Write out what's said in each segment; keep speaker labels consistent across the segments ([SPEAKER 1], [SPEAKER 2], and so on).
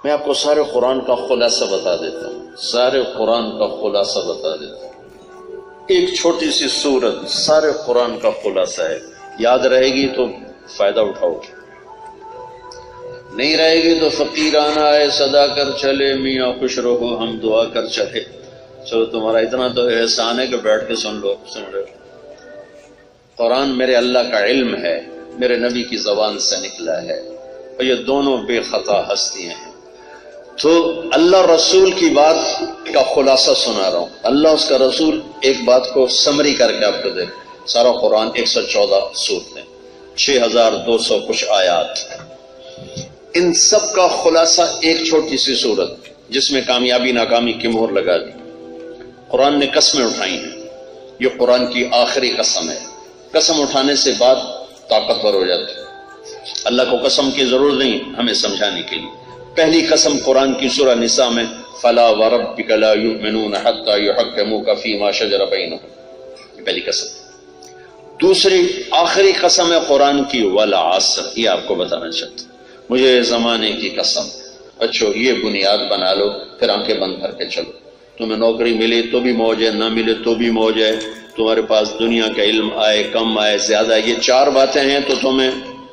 [SPEAKER 1] میں آپ کو سارے قرآن کا خلاصہ بتا دیتا ہوں، سارے قرآن کا خلاصہ بتا دیتا ہوں۔ ایک چھوٹی سی سورت سارے قرآن کا خلاصہ ہے، یاد رہے گی تو فائدہ اٹھاؤ، نہیں رہے گی تو فقیرانہ ہے صدا کر چلے میاں خوش رہو ہم دعا کر چلے۔ چلو تمہارا اتنا تو احسان ہے کہ بیٹھ کے سن رہے۔ قرآن میرے اللہ کا علم ہے، میرے نبی کی زبان سے نکلا ہے، اور یہ دونوں بے خطا ہستیاں ہیں۔ تو اللہ رسول کی بات کا خلاصہ سنا رہا ہوں، اللہ اس کا رسول ایک بات کو سمری کر کے آپ کو دے۔ سارا قرآن 114 سورتیں، 6200 کچھ آیات، ان سب کا خلاصہ ایک چھوٹی سی صورت جس میں کامیابی ناکامی کی مہر لگا دی۔ قرآن نے قسمیں اٹھائی ہیں، یہ قرآن کی آخری قسم ہے۔ قسم اٹھانے سے بات طاقتور ہو جاتی ہے، اللہ کو قسم کی ضرورت نہیں ہمیں سمجھانے کے لیے۔ پہلی قسم قرآن کی سورہ نساء میں فلا وربک لا یؤمنون حتی یحکموک فیما شجر بینہم، یہ پہلی قسم۔ دوسری آخری قسم ہے قرآن کی والعصر، یہ آپ کو بتانا چاہتا ہوں، مجھے زمانے کی قسم، بچوں یہ بنیاد بنا لو، پھر آنکھیں بند کر کے چلو۔ تمہیں نوکری ملے تو بھی موج ہے، نہ ملے تو بھی موج ہے، تمہارے پاس دنیا کا علم آئے کم آئے زیادہ، یہ چار باتیں ہیں تو تمہیں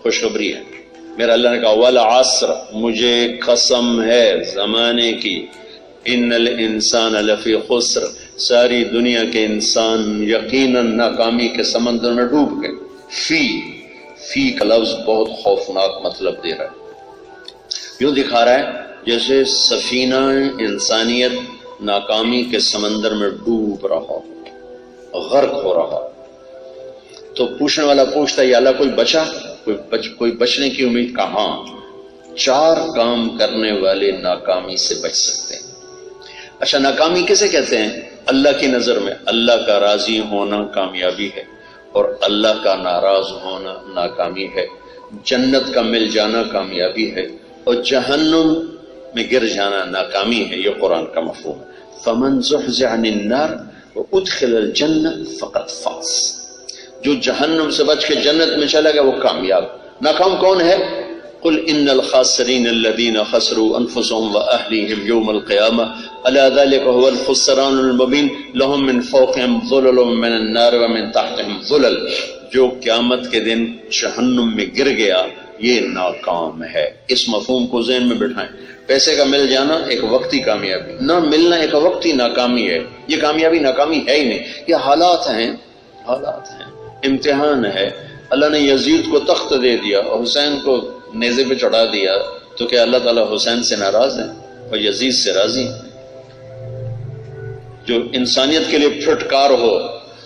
[SPEAKER 1] خوشخبری ہے۔ میرا اللہ نے کہا والعصر، مجھے قسم ہے زمانے کی، ان الانسان لفی خسر، ساری دنیا کے انسان یقیناً ناکامی کے سمندر میں ڈوب گئے۔ فی کا لفظ بہت خوفناک مطلب دے رہا ہے، یوں دکھا رہا ہے جیسے سفینہ انسانیت ناکامی کے سمندر میں ڈوب رہا ہو، غرق ہو رہا۔ تو پوچھنے والا پوچھتا ہے یا اللہ کوئی بچا، کوئی بچنے کی امید؟ کہاں؟ چار کام کرنے والے ناکامی سے بچ سکتے ہیں۔ اچھا ناکامی کسے کہتے ہیں؟ اللہ کی نظر میں اللہ کا راضی ہونا کامیابی ہے، اور اللہ کا ناراض ہونا ناکامی ہے۔ جنت کا مل جانا کامیابی ہے، اور جہنم میں گر جانا ناکامی ہے، یہ قرآن کا مفہوم ہے۔ فمن زحزح عن النار وادخل الجنہ فقد فاز، جو جہنم سے بچ کے جنت میں چلا گیا وہ کامیاب۔ ناکام کون ہے؟ قل ان الخاسرین الذین خسروا انفسهم واہلیہم یوم القیامہ الا ذلک هو الخسران المبین لهم من فوقهم ظلل من النار ومن تحتهم ظلل، جو قیامت کے دن جہنم میں گر گیا یہ ناکام ہے۔ اس مفہوم کو ذہن میں بٹھائیں۔ پیسے کا مل جانا ایک وقتی کامیابی، نہ ملنا ایک وقتی ناکامی ہے، یہ کامیابی ناکامی ہے ہی نہیں، یہ حالات ہیں، امتحان ہے۔ اللہ نے یزید کو تخت دے دیا اور حسین کو نیزے پہ چڑھا دیا، تو کیا اللہ تعالیٰ حسین سے ناراض ہے اور یزید سے راضی ہے؟ جو انسانیت کے لیے پھٹکار ہو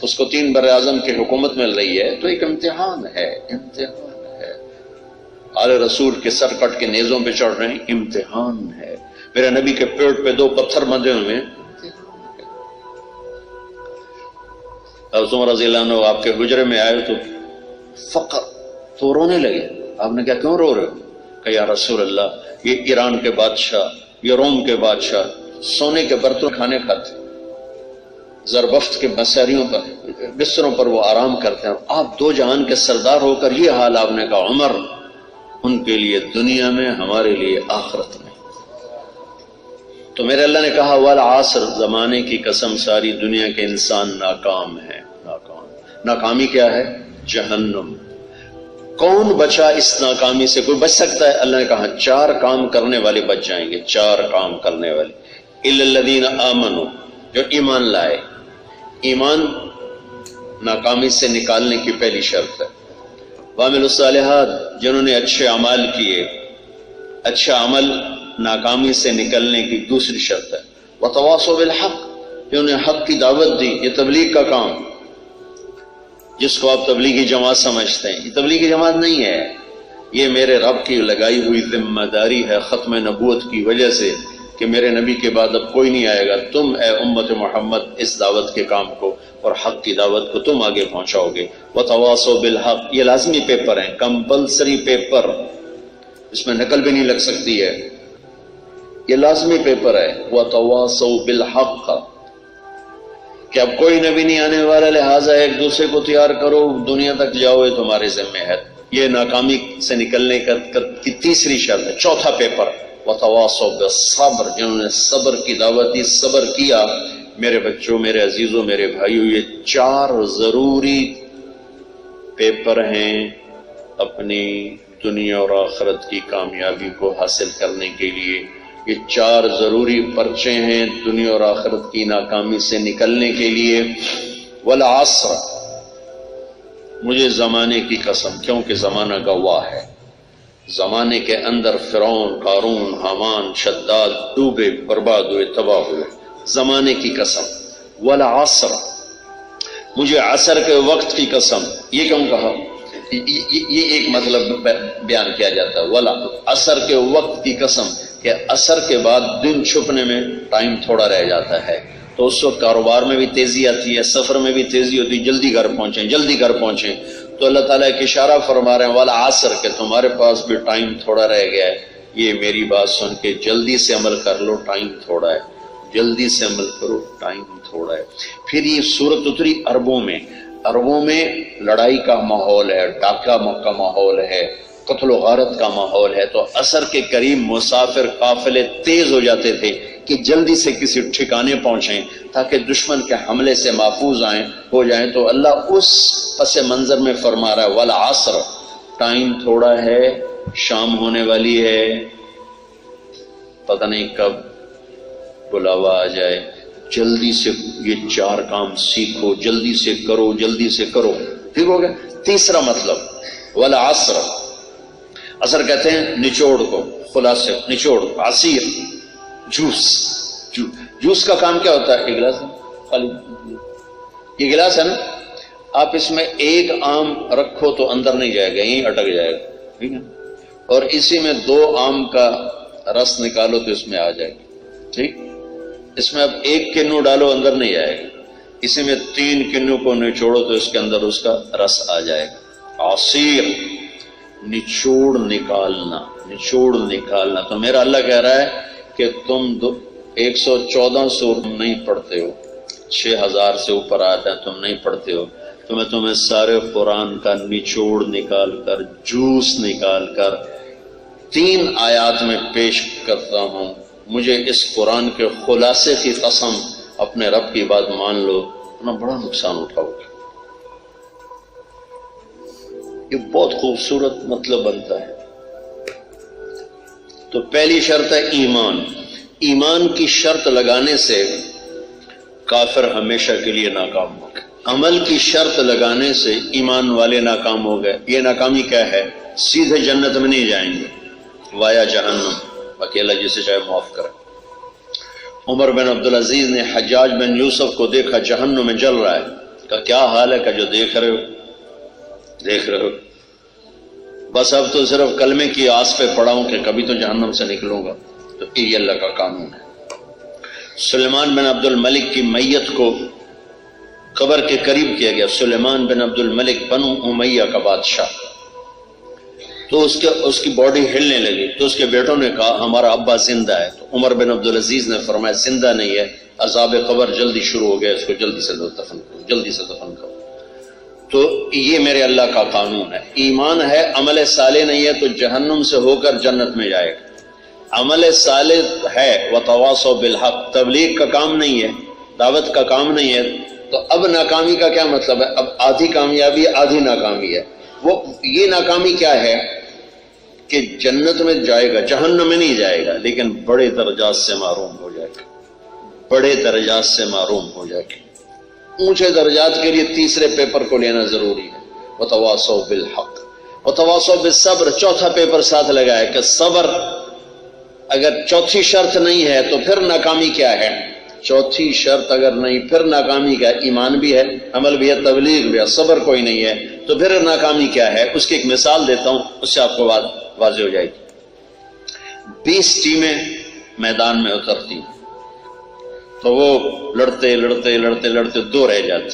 [SPEAKER 1] اس کو 3 براعظم کی حکومت مل رہی ہے تو ایک امتحان ہے، امتحان ہے۔ آل رسول کے سر کٹ کے نیزوں پہ چڑھ رہے ہیں، امتحان ہے۔ میرے نبی کے پیٹ پہ 2 پتھر بندھے ہوئے ہیں، عمر رضی اللہ عنہ آپ کے حجرے میں آئے تو فقر تو رونے لگے۔ آپ نے کہا کیوں رو رہے ہو؟ کہ یا رسول اللہ یہ ایران کے بادشاہ، یہ روم کے بادشاہ سونے کے برتن کھانے کھاتے، زربفت کے مساریوں پر بستروں پر وہ آرام کرتے ہیں، آپ 2 جہان کے سردار ہو کر یہ حال۔ آپ نے کہا عمر ان کے لیے دنیا میں، ہمارے لیے آخرت میں۔ تو میرے اللہ نے کہا والعصر، زمانے کی قسم ساری دنیا کے انسان ناکام ہے، ناکام۔ ناکامی کیا ہے؟ جہنم۔ کون بچا اس ناکامی سے؟ کوئی بچ سکتا ہے؟ اللہ نے کہا 4 کام کرنے والے بچ جائیں گے، 4 کام کرنے والے۔ الا الذین آمنوا، جو ایمان لائے۔ ایمان ناکامی سے نکالنے کی پہلی شرط ہے۔ وعملوا الصالحات، جنہوں نے اچھے اعمال کیے۔ اچھا عمل ناکامی سے نکلنے کی دوسری شرط ہے۔ وتواصوا بالحق، جنہوں نے حق کی دعوت دی، یہ تبلیغ کا کام۔ جس کو آپ تبلیغی جماعت سمجھتے ہیں، یہ تبلیغی جماعت نہیں ہے، یہ میرے رب کی لگائی ہوئی ذمہ داری ہے ختم نبوت کی وجہ سے کہ میرے نبی کے بعد اب کوئی نہیں آئے گا، تم اے امت محمد اس دعوت کے کام کو اور حق کی دعوت کو تم آگے پہنچاؤ گے۔ وتواصوا بالحق، یہ لازمی پیپر ہیں، کمپلسری پیپر، اس میں نقل بھی نہیں لگ سکتی ہے، یہ لازمی پیپر ہے۔ وتواصوا بالحق، کہ اب کوئی نبی نہیں آنے والا، لہٰذا ایک دوسرے کو تیار کرو، دنیا تک جاؤ، یہ تمہارے ذمہ ہے۔ یہ ناکامی سے نکلنے کی تیسری شرط ہے۔ چوتھا پیپر وتواصوا بالصبر، جنہوں نے صبر کی دعوت دی، صبر کیا۔ میرے بچوں، میرے عزیزوں، میرے بھائیوں، یہ 4 ضروری پیپر ہیں اپنی دنیا اور آخرت کی کامیابی کو حاصل کرنے کے لیے۔ یہ 4 ضروری پرچے ہیں دنیا اور آخرت کی ناکامی سے نکلنے کے لیے۔ والعصر، مجھے زمانے کی قسم، کیونکہ زمانہ گواہ ہے، زمانے کے اندر فرعون، قارون، حامان، شداد ڈوبے، برباد ہوئے، تباہ ہوئے، زمانے کی قسم۔ والعصر، مجھے عصر کے وقت کی قسم۔ یہ کیوں کہا؟ یہ ایک مطلب بیان کیا جاتا ہے، ولا عصر کے وقت کی قسم، کہ عصر کے بعد دن چھپنے میں ٹائم تھوڑا رہ جاتا ہے، تو اس وقت کاروبار میں بھی تیزی آتی ہے، سفر میں بھی تیزی ہوتی ہے، جلدی گھر پہنچیں، جلدی گھر پہنچیں۔ تو اللہ تعالیٰ ایک اشارہ فرما رہے ہیں والا عصر، کہ تمہارے پاس بھی ٹائم تھوڑا رہ گیا ہے، یہ میری بات سن کے جلدی سے عمل کر لو، ٹائم تھوڑا ہے، جلدی سے عمل کرو، ٹائم تھوڑا ہے۔ پھر یہ سورت اتری عربوں میں، عربوں میں لڑائی کا ماحول ہے، ڈاکہ کا ماحول ہے، قتل و غارت کا ماحول ہے، تو عصر کے قریب مسافر قافلے تیز ہو جاتے تھے کہ جلدی سے کسی ٹھکانے پہنچیں تاکہ دشمن کے حملے سے محفوظ ہو جائیں۔ تو اللہ اس پس منظر میں فرما رہا ہے والعصر، ٹائم تھوڑا ہے، شام ہونے والی ہے، پتہ نہیں کب بلاوا آ جائے، جلدی سے یہ 4 کام سیکھو، جلدی سے کرو، جلدی سے کرو۔ ٹھیک ہو گیا؟ تیسرا مطلب والعصر، عصر کہتے ہیں نچوڑ کو، خلاصے، نچوڑ، عصیر، جوس کا کام کیا ہوتا ہے؟ ایک گلاس ہے، خالی یہ گلاس ہے نا، آپ اس میں 1 آم رکھو تو اندر نہیں جائے گا، یہیں اٹک جائے گا، ٹھیک ہے، اور اسی میں 2 آم کا رس نکالو تو اس میں آ جائے گا، ٹھیک۔ اس میں اب 1 کنو ڈالو، اندر نہیں جائے گا، اسی میں 3 کنو کو نچوڑو تو اس کے اندر اس کا رس آ جائے گا۔ عصیر، نچوڑ نکالنا، نچوڑ نکالنا۔ تو میرا اللہ کہہ رہا ہے کہ تم 114 سورت نہیں پڑھتے ہو، 6000 سے اوپر آتا ہے تم نہیں پڑھتے ہو، تو میں تمہیں سارے قرآن کا نچوڑ نکال کر، جوس نکال کر 3 آیات میں پیش کرتا ہوں۔ مجھے اس قرآن کے خلاصے کی قسم، اپنے رب کی بات مان لو، اتنا بڑا نقصان اٹھاؤ گے۔ یہ بہت خوبصورت مطلب بنتا ہے۔ تو پہلی شرط ہے ایمان۔ ایمان کی شرط لگانے سے کافر ہمیشہ کے لیے ناکام ہو گئے، عمل کی شرط لگانے سے ایمان والے ناکام ہو گئے۔ یہ ناکامی کیا ہے؟ سیدھے جنت میں نہیں جائیں گے، وایا جہنم، اکیلا جسے چاہے معاف کرے۔ عمر بن عبدالعزیز نے حجاج بن یوسف کو دیکھا جہنم میں جل رہا ہے، کہا کیا حال ہے؟ کہ جو دیکھ رہے ہو، بس اب تو صرف کلمے کی آس پہ پڑا ہوں کہ کبھی تو جہنم سے نکلوں گا۔ تو یہ اللہ کا قانون ہے۔ سلیمان بن عبد الملک کی میت کو قبر کے قریب کیا گیا، سلیمان بن عبد الملک بنو امیہ کا بادشاہ، تو اس کی باڈی ہلنے لگی، تو اس کے بیٹوں نے کہا ہمارا ابا زندہ ہے۔ تو عمر بن عبدالعزیز نے فرمایا زندہ نہیں ہے، عذاب قبر جلدی شروع ہو گیا، اس کو جلدی سے دفن کرو، جلدی سے دفن کرو۔ تو یہ میرے اللہ کا قانون ہے۔ ایمان ہے، عمل صالح نہیں ہے تو جہنم سے ہو کر جنت میں جائے گا۔ عمل صالح ہے، وتواصوا بالحق، تبلیغ کا کام نہیں ہے، دعوت کا کام نہیں ہے، تو اب ناکامی کا کیا مطلب ہے؟ اب آدھی کامیابی آدھی ناکامی ہے۔ وہ یہ ناکامی کیا ہے کہ جنت میں جائے گا، جہنم میں نہیں جائے گا، لیکن بڑے درجات سے محروم ہو جائے گا، بڑے درجات سے محروم ہو جائے گا۔ اونچے درجات کے لیے تیسرے پیپر کو لینا ضروری ہے، وتواصوا بالحق وتواصوا بالصبر۔ چوتھا پیپر ساتھ لگا ہے کہ صبر، اگر چوتھی شرط نہیں ہے تو پھر ناکامی کیا ہے؟ چوتھی شرط اگر نہیں، پھر ناکامی کیا ہے؟ ایمان بھی ہے، عمل بھی ہے، تبلیغ بھی ہے، صبر کوئی نہیں ہے، تو پھر ناکامی کیا ہے؟ اس کی ایک مثال دیتا ہوں، اس سے آپ کو بات واضح ہو جائے گی۔ 20 ٹیمیں میدان میں اترتی، تو وہ لڑتے لڑتے لڑتے لڑتے 2 رہ جاتے،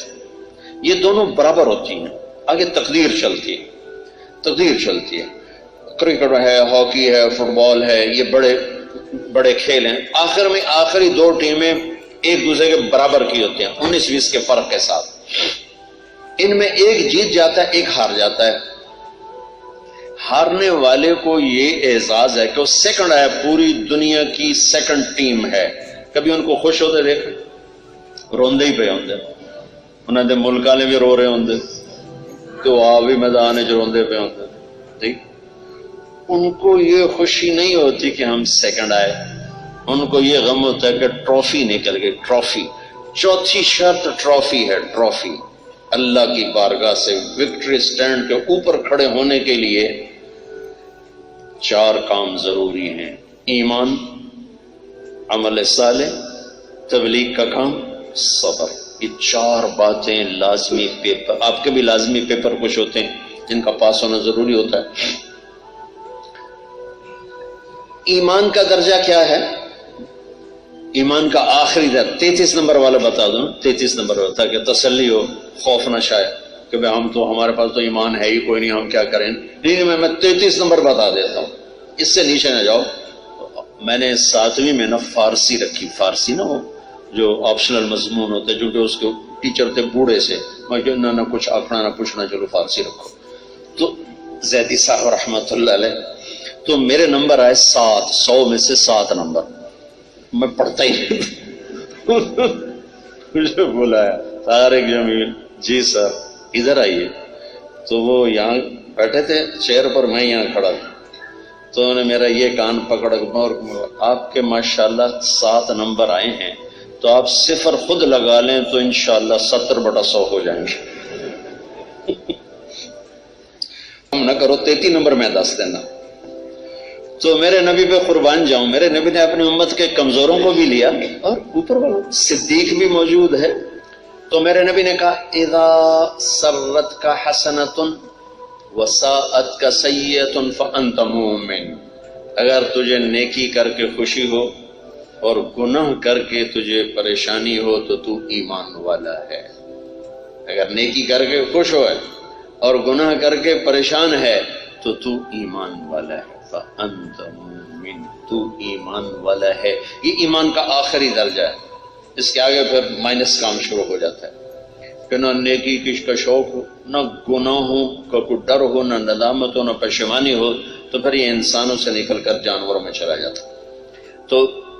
[SPEAKER 1] یہ دونوں برابر ہوتی ہیں، آگے تقدیر چلتی ہے، تقدیر چلتی ہے۔ کرکٹ ہے، ہاکی ہے، فٹ بال ہے، یہ بڑے بڑے کھیل ہیں۔ آخر میں آخری 2 ٹیمیں ایک دوسرے کے برابر کی ہوتی ہیں، 19-20 کے فرق کے ساتھ۔ ان میں ایک جیت جاتا ہے، ایک ہار جاتا ہے۔ ہارنے والے کو یہ اعزاز ہے کہ وہ سیکنڈ ہے، پوری دنیا کی سیکنڈ ٹیم ہے. کبھی ان کو خوش ہوتے دیکھ روندے ہی پہ ہوندے، انہوں نے ملک والے بھی رو رہے ہوندے تو آپ بھی میدان چ روندے پہ ہوندے. ٹھیک، ان کو یہ خوشی نہیں ہوتی کہ ہم سیکنڈ آئے، ان کو یہ غم ہوتا ہے کہ ٹرافی نکل گئی. ٹرافی، چوتھی شرط ٹرافی ہے. ٹرافی اللہ کی بارگاہ سے وکٹری سٹینڈ کے اوپر کھڑے ہونے کے لیے 4 کام ضروری ہیں: ایمان، عمل صالح، تبلیغ کا کام، صبر. یہ 4 باتیں لازمی پیپر، آپ کے بھی لازمی پیپر کچھ ہوتے ہیں جن کا پاس ہونا ضروری ہوتا ہے. ایمان کا درجہ کیا ہے؟ ایمان کا آخری درجہ 33 نمبر والا بتا دوں. 33 نمبر والا تاکہ تسلی ہو، خوف نہ شاید کہ بھئی ہم تو، ہمارے پاس تو ایمان ہے ہی کوئی نہیں، ہم کیا کریں. نہیں، میں 33 نمبر بتا دیتا ہوں، اس سے نیچے نہ جاؤ. میں نے 7ویں میں نا فارسی رکھی. فارسی نہ ہو جو آپشنل مضمون ہوتے، جو کہ اس کے ٹیچر تھے بوڑھے سے، میں کہ نہ کچھ آکھنا نہ پوچھنا، چلو فارسی رکھو. تو زیدی صاحب رحمۃ اللہ علیہ، تو میرے نمبر آئے 7، 100 میں سے 7 نمبر. میں پڑھتا ہی مجھے بلایا طارق جمیل، جی سر ادھر آئیے. تو وہ یہاں بیٹھے تھے چیئر پر، میں یہاں کھڑا تھا. تو انہوں نے میرا یہ کان پکڑ اور آپ کے ماشاءاللہ 7 نمبر آئے ہیں، تو آپ 0 خود لگا لیں تو انشاءاللہ 70/100 ہو جائیں گے. ہم نہ کرو 33 نمبر میں 10 دینا. تو میرے نبی پہ قربان جاؤں، میرے نبی نے اپنی امت کے کمزوروں کو بھی لیا، اور اوپر والا صدیق بھی موجود ہے. تو میرے نبی نے کہا اذا سرت کا حسنۃ وساءت کا سیئۃ فانت مومن. اگر تجھے نیکی کر کے خوشی ہو اور گناہ کر کے تجھے پریشانی ہو تو تو ایمان والا ہے. اگر نیکی کر کے خوش ہو اور گناہ کر کے پریشان ہے تو تو ایمان والا ہے. فانت مومن، تو ایمان والا ہے. یہ ایمان کا آخری درجہ ہے. اس کے آگے پھر مائنس کام شروع ہو جاتا ہے کہ نہ نیکی کش کا شوق ہو، نہ گناہوں کا کوئی ڈر ہو، نہ ندامت ہو، نہ پشیمانی ہو، تو پھر یہ انسانوں سے نکل کر جانوروں میں چلا جاتا. تو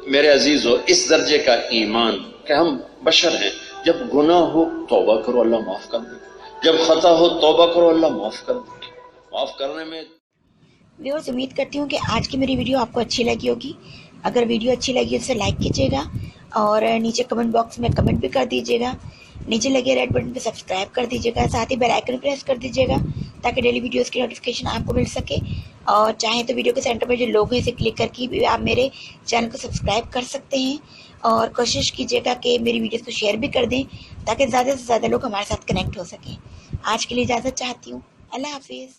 [SPEAKER 1] میرے عزیزو، اس درجے کا ایمان کہ ہم بشر ہیں، جب گناہ ہو توبہ کرو اللہ معاف کر دے، جب خطا ہو توبہ کرو اللہ معاف کر دے. معاف کرنے میں
[SPEAKER 2] ویورز، امید کرتی ہوں کہ آج کی میری ویڈیو آپ کو اچھی لگی ہوگی. اگر ویڈیو اچھی لگی تو اسے لائک کیجیے گا، اور نیچے کمنٹ باکس میں کمنٹ بھی کر دیجیے گا. نیچے لگے ریڈ بٹن پہ سبسکرائب کر دیجیے گا، ساتھ ہی بیل آئیکن پریس کر دیجیے گا تاکہ ڈیلی ویڈیوز کی نوٹیفیکیشن آپ کو مل سکے. اور چاہیں تو ویڈیو کے سینٹر پر جو لوگو ہے اسے کلک کر کے بھی آپ میرے چینل کو سبسکرائب کر سکتے ہیں. اور کوشش کیجیے گا کہ میری ویڈیوز کو شیئر بھی کر دیں تاکہ زیادہ سے زیادہ لوگ ہمارے ساتھ کنیکٹ ہو سکیں. آج کے لیے اجازت چاہتی ہوں. اللہ حافظ.